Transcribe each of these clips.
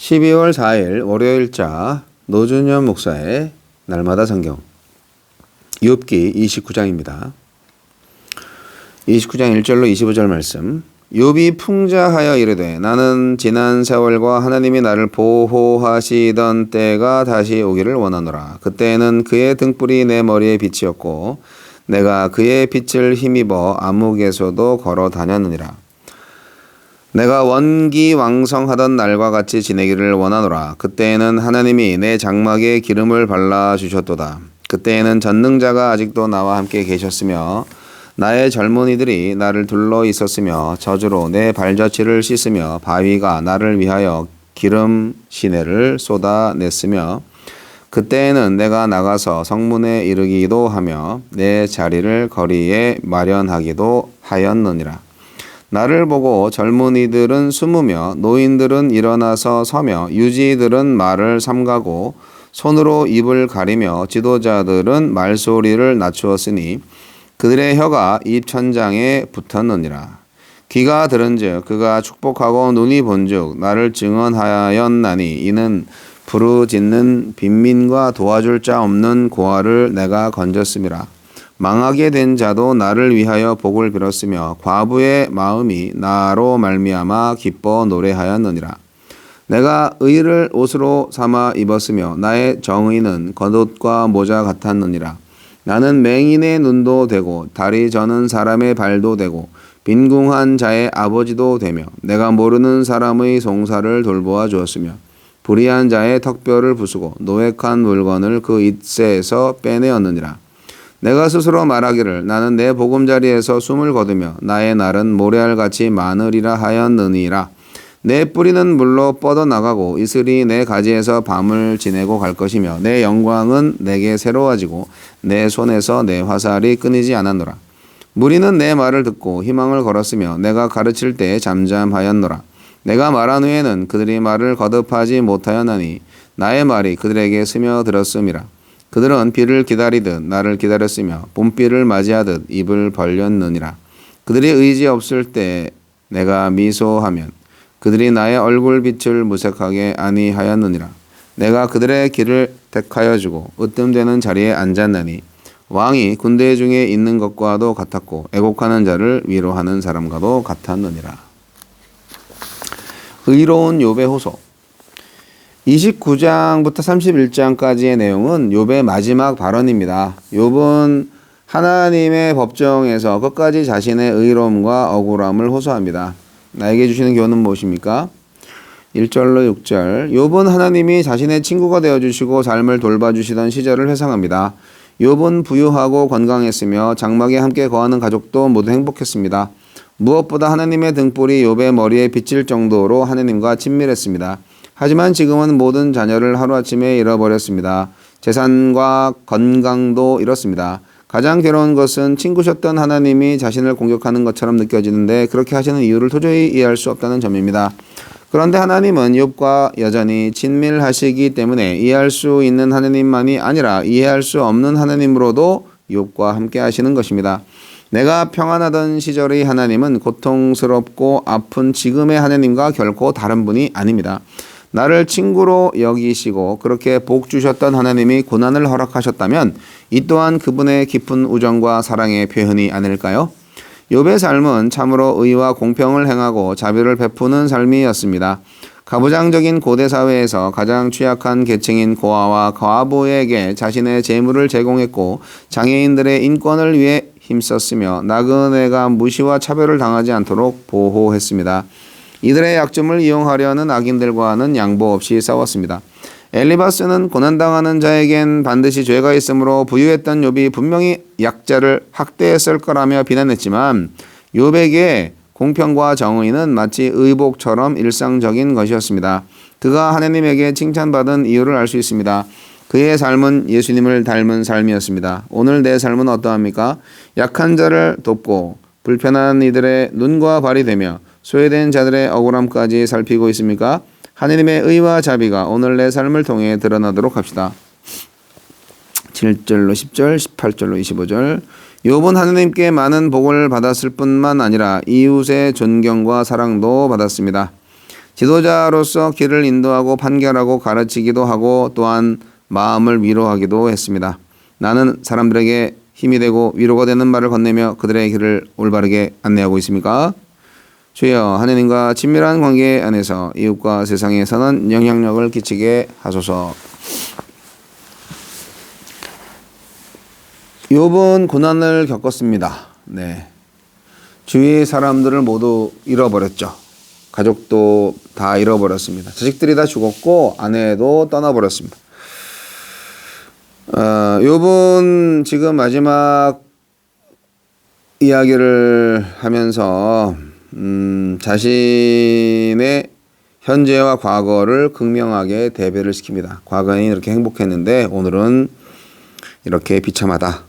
12월 4일 월요일자 노준현 목사의 날마다 성경 욥기 29장입니다. 29장 1절로 25절 말씀. 욥이 풍자하여 이르되 나는 지난 세월과 하나님이 나를 보호하시던 때가 다시 오기를 원하노라. 그때에는 그의 등불이 내 머리에 빛이었고 내가 그의 빛을 힘입어 암흑에서도 걸어 다녔느니라. 내가 원기왕성하던 날과 같이 지내기를 원하노라. 그때에는 하나님이 내 장막에 기름을 발라주셨도다. 그때에는 전능자가 아직도 나와 함께 계셨으며 나의 젊은이들이 나를 둘러 있었으며 저주로 내 발자취를 씻으며 바위가 나를 위하여 기름 시내를 쏟아냈으며 그때에는 내가 나가서 성문에 이르기도 하며 내 자리를 거리에 마련하기도 하였느니라. 나를 보고 젊은이들은 숨으며 노인들은 일어나서 서며 유지들은 말을 삼가고 손으로 입을 가리며 지도자들은 말소리를 낮추었으니 그들의 혀가 입천장에 붙었느니라. 귀가 들은즉 그가 축복하고 눈이 본즉 나를 증언하였나니 이는 부르짖는 빈민과 도와줄 자 없는 고아를 내가 건졌음이라. 망하게 된 자도 나를 위하여 복을 빌었으며 과부의 마음이 나로 말미암아 기뻐 노래하였느니라. 내가 의를 옷으로 삼아 입었으며 나의 정의는 겉옷과 모자 같았느니라. 나는 맹인의 눈도 되고 다리 저는 사람의 발도 되고 빈궁한 자의 아버지도 되며 내가 모르는 사람의 송사를 돌보아 주었으며 불의한 자의 턱뼈를 부수고 노획한 물건을 그 잇새에서 빼내었느니라. 내가 스스로 말하기를 나는 내 보금자리에서 숨을 거두며 나의 날은 모래알같이 많으리라 하였느니라. 내 뿌리는 물로 뻗어나가고 이슬이 내 가지에서 밤을 지내고 갈 것이며 내 영광은 내게 새로워지고 내 손에서 내 화살이 끊이지 않았노라. 무리는 내 말을 듣고 희망을 걸었으며 내가 가르칠 때에 잠잠하였노라. 내가 말한 후에는 그들이 말을 거듭하지 못하였나니 나의 말이 그들에게 스며들었음이라. 그들은 비를 기다리듯 나를 기다렸으며 봄비를 맞이하듯 입을 벌렸느니라. 그들이 의지 없을 때 내가 미소하면 그들이 나의 얼굴빛을 무색하게 아니하였느니라. 내가 그들의 길을 택하여 주고 으뜸되는 자리에 앉았나니 왕이 군대 중에 있는 것과도 같았고 애곡하는 자를 위로하는 사람과도 같았느니라. 의로운 욥의 호소. 29장부터 31장까지의 내용은 욥의 마지막 발언입니다. 욥은 하나님의 법정에서 끝까지 자신의 의로움과 억울함을 호소합니다. 나에게 주시는 교훈은 무엇입니까? 1절로 6절. 욥은 하나님이 자신의 친구가 되어주시고 삶을 돌봐주시던 시절을 회상합니다. 욥은 부유하고 건강했으며 장막에 함께 거하는 가족도 모두 행복했습니다. 무엇보다 하나님의 등불이 욥의 머리에 비칠 정도로 하나님과 친밀했습니다. 하지만 지금은 모든 자녀를 하루아침에 잃어버렸습니다. 재산과 건강도 잃었습니다. 가장 괴로운 것은 친구셨던 하나님이 자신을 공격하는 것처럼 느껴지는데 그렇게 하시는 이유를 도저히 이해할 수 없다는 점입니다. 그런데 하나님은 욥과 여전히 친밀하시기 때문에 이해할 수 있는 하나님만이 아니라 이해할 수 없는 하나님으로도 욥과 함께 하시는 것입니다. 내가 평안하던 시절의 하나님은 고통스럽고 아픈 지금의 하나님과 결코 다른 분이 아닙니다. 나를 친구로 여기시고 그렇게 복 주셨던 하나님이 고난을 허락하셨다면 이 또한 그분의 깊은 우정과 사랑의 표현이 아닐까요? 욥의 삶은 참으로 의와 공평을 행하고 자비를 베푸는 삶이었습니다. 가부장적인 고대 사회에서 가장 취약한 계층인 고아와 과부에게 자신의 재물을 제공했고 장애인들의 인권을 위해 힘썼으며 나그네가 무시와 차별을 당하지 않도록 보호했습니다. 이들의 약점을 이용하려는 악인들과는 양보 없이 싸웠습니다. 엘리바스는 고난당하는 자에겐 반드시 죄가 있으므로 부유했던 욥이 분명히 약자를 학대했을 거라며 비난했지만 욥에게 공평과 정의는 마치 의복처럼 일상적인 것이었습니다. 그가 하나님에게 칭찬받은 이유를 알 수 있습니다. 그의 삶은 예수님을 닮은 삶이었습니다. 오늘 내 삶은 어떠합니까? 약한 자를 돕고 불편한 이들의 눈과 발이 되며 소외된 자들의 억울함까지 살피고 있습니까? 하나님의 의와 자비가 오늘 내 삶을 통해 드러나도록 합시다. 7절로 10절, 18절로 25절. 욥은 하나님께 많은 복을 받았을 뿐만 아니라 이웃의 존경과 사랑도 받았습니다. 지도자로서 길을 인도하고 판결하고 가르치기도 하고 또한 마음을 위로하기도 했습니다. 나는 사람들에게 힘이 되고 위로가 되는 말을 건네며 그들의 길을 올바르게 안내하고 있습니까? 주여, 하느님과 친밀한 관계 안에서 이웃과 세상에 선한 영향력을 끼치게 하소서. 욥은 고난을 겪었습니다. 네. 주위의 사람들을 모두 잃어버렸죠. 가족도 다 잃어버렸습니다. 자식들이 다 죽었고 아내도 떠나버렸습니다. 욥은 지금 마지막 이야기를 하면서 자신의 현재와 과거를 극명하게 대비를 시킵니다. 과거에는 이렇게 행복했는데 오늘은 이렇게 비참하다.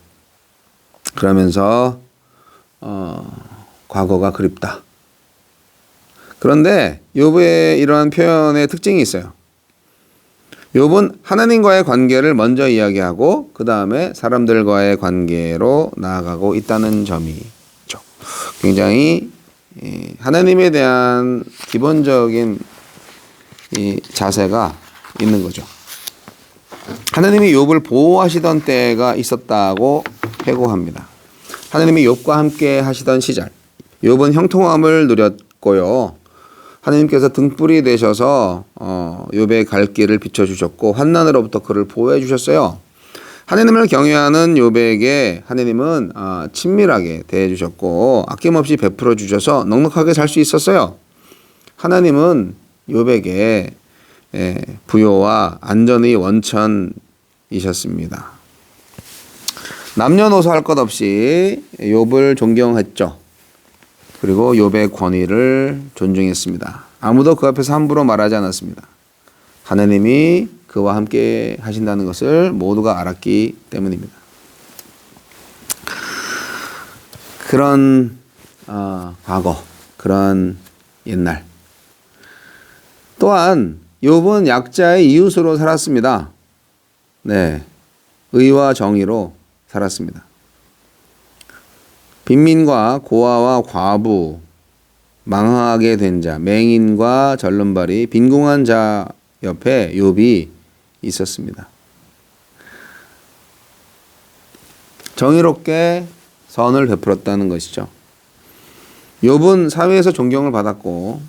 그러면서 과거가 그립다. 그런데 욥의 이러한 표현의 특징이 있어요. 욥은 하나님과의 관계를 먼저 이야기하고 그 다음에 사람들과의 관계로 나아가고 있다는 점이죠. 굉장히 하나님에 대한 기본적인 이 자세가 있는 거죠. 하나님이 욥을 보호하시던 때가 있었다고 회고합니다. 하나님이 욥과 함께 하시던 시절, 욥은 형통함을 누렸고요. 하나님께서 등불이 되셔서 욥의 갈 길을 비춰주셨고 환난으로부터 그를 보호해 주셨어요. 하나님을 경외하는 욥에게 하나님은 친밀하게 대해 주셨고 아낌없이 베풀어 주셔서 넉넉하게 살 수 있었어요. 하나님은 욥에게 부요와 안전의 원천이셨습니다. 남녀노소 할 것 없이 욥을 존경했죠. 그리고 욥의 권위를 존중했습니다. 아무도 그 앞에서 함부로 말하지 않았습니다. 하나님이 그와 함께 하신다는 것을 모두가 알았기 때문입니다. 그런 과거, 그런 옛날. 또한 욥은 약자의 이웃으로 살았습니다. 네, 의와 정의로 살았습니다. 빈민과 고아와 과부, 망하게 된 자, 맹인과 절름발이 빈궁한 자 옆에 욥이 있었습니다. 정의롭게 선을 베풀었다는 것이죠. 욥은 사회에서 존경을 받았고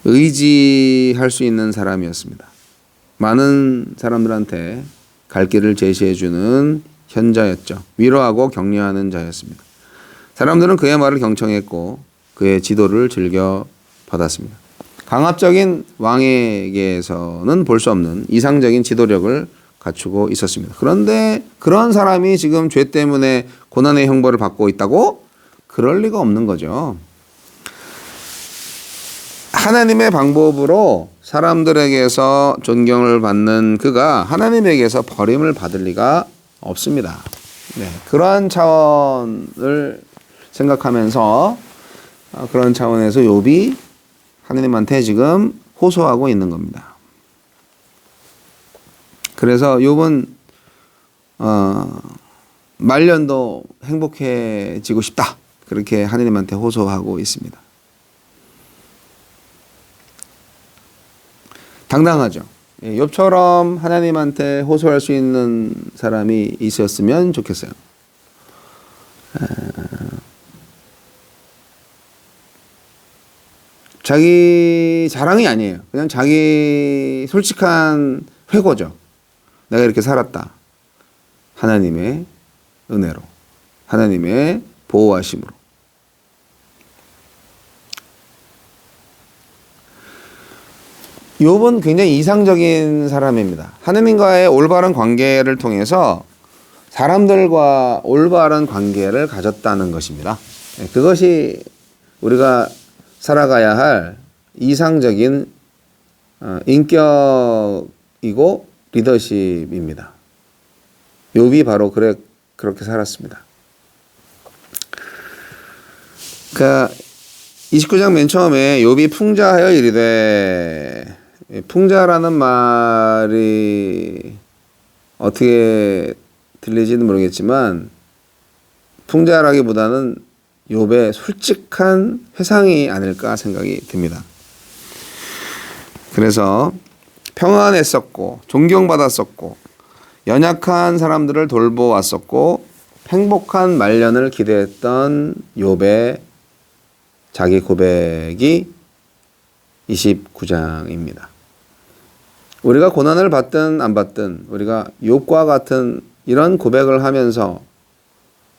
의지할 수 있는 사람이었습니다. 많은 사람들한테 갈 길을 제시해주는 현자였죠. 위로하고 격려하는 자였습니다. 사람들은 그의 말을 경청했고 그의 지도를 즐겨 받았습니다. 강압적인 왕에게서는 볼 수 없는 이상적인 지도력을 갖추고 있었습니다. 그런데 그런 사람이 지금 죄 때문에 고난의 형벌을 받고 있다고? 그럴 리가 없는 거죠. 하나님의 방법으로 사람들에게서 존경을 받는 그가 하나님에게서 버림을 받을 리가 없습니다. 네, 그러한 차원을 생각하면서 그런 차원에서 욥이 하나님한테 지금 호소하고 있는 겁니다. 그래서 욥은 말년도 행복해지고 싶다. 그렇게 하나님한테 호소하고 있습니다. 당당하죠. 욥처럼 하나님한테 호소할 수 있는 사람이 있었으면 좋겠어요. 자기 자랑이 아니에요. 그냥 자기 솔직한 회고죠. 내가 이렇게 살았다. 하나님의 은혜로, 하나님의 보호하심으로. 욥은 굉장히 이상적인 사람입니다. 하나님과의 올바른 관계를 통해서 사람들과 올바른 관계를 가졌다는 것입니다. 그것이 우리가 살아가야 할 이상적인 인격이고 리더십입니다. 욥이 바로 그렇게 살았습니다. 그러니까 29장 맨 처음에 욥이 풍자하여 이르되, 풍자라는 말이 어떻게 들리지는 모르겠지만 풍자라기보다는 욥의 솔직한 회상이 아닐까 생각이 듭니다. 그래서 평안했었고 존경받았었고 연약한 사람들을 돌보았었고 행복한 말년을 기대했던 욥의 자기 고백이 29장입니다. 우리가 고난을 받든 안 받든 우리가 욥과 같은 이런 고백을 하면서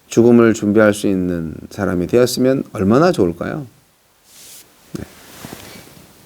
죽음을 준비할 수 있는 사람이 되었으면 얼마나 좋을까요?